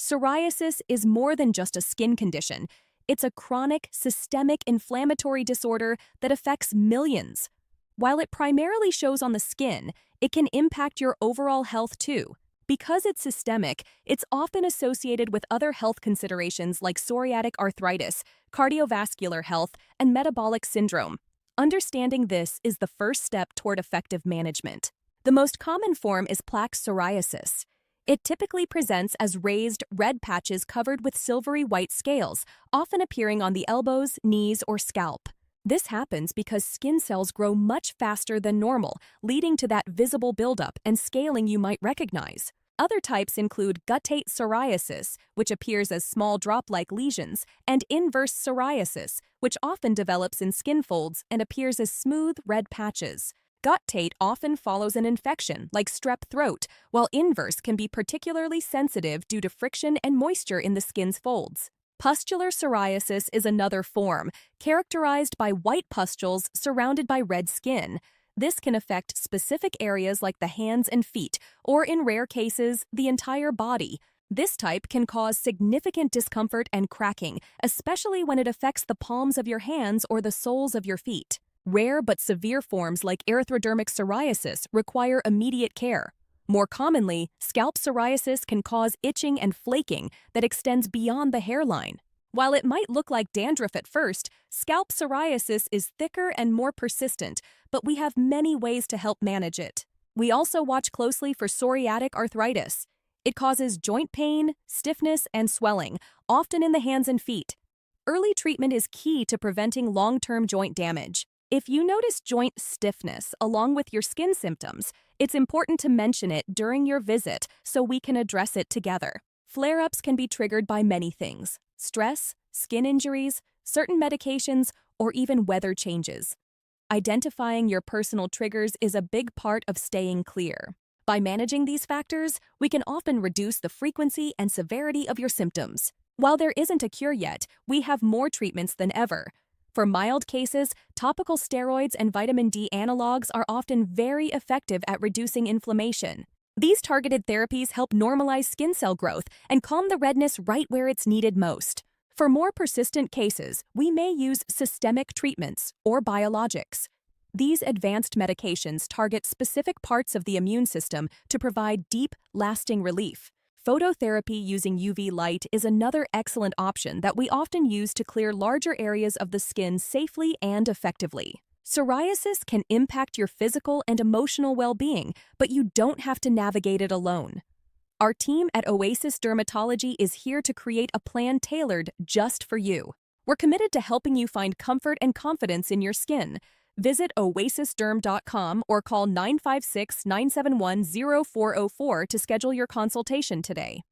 Psoriasis is more than just a skin condition. It's a chronic, systemic inflammatory disorder that affects millions. While it primarily shows on the skin, it can impact your overall health too. Because it's systemic, it's often associated with other health considerations like psoriatic arthritis, cardiovascular health, and metabolic syndrome. Understanding this is the first step toward effective management. The most common form is plaque psoriasis. It typically presents as raised, red patches covered with silvery white scales, often appearing on the elbows, knees, or scalp. This happens because skin cells grow much faster than normal, leading to that visible buildup and scaling you might recognize. Other types include Guttate psoriasis, which appears as small drop-like lesions, and inverse psoriasis, which often develops in skin folds and appears as smooth, red patches. Guttate often follows an infection, like strep throat, while inverse can be particularly sensitive due to friction and moisture in the skin's folds. Pustular psoriasis is another form, characterized by white pustules surrounded by red skin. This can affect specific areas like the hands and feet, or in rare cases, the entire body. This type can cause significant discomfort and cracking, especially when it affects the palms of your hands or the soles of your feet. Rare but severe forms like erythrodermic psoriasis require immediate care. More commonly, scalp psoriasis can cause itching and flaking that extends beyond the hairline. While it might look like dandruff at first, scalp psoriasis is thicker and more persistent, but we have many ways to help manage it. We also watch closely for psoriatic arthritis. It causes joint pain, stiffness, and swelling, often in the hands and feet. Early treatment is key to preventing long-term joint damage. If you notice joint stiffness along with your skin symptoms, it's important to mention it during your visit so we can address it together. Flare-ups can be triggered by many things: stress, skin injuries, certain medications, or even weather changes. Identifying your personal triggers is a big part of staying clear. By managing these factors, we can often reduce the frequency and severity of your symptoms. While there isn't a cure yet, we have more treatments than ever. For mild cases, topical steroids and vitamin D analogs are often very effective at reducing inflammation. These targeted therapies help normalize skin cell growth and calm the redness right where it's needed most. For more persistent cases, we may use systemic treatments or biologics. These advanced medications target specific parts of the immune system to provide deep, lasting relief. Phototherapy using UV light is another excellent option that we often use to clear larger areas of the skin safely and effectively. Psoriasis can impact your physical and emotional well-being, but you don't have to navigate it alone. Our team at Oasis Dermatology is here to create a plan tailored just for you. We're committed to helping you find comfort and confidence in your skin. Visit oasisderm.com or call 956-971-0404 to schedule your consultation today.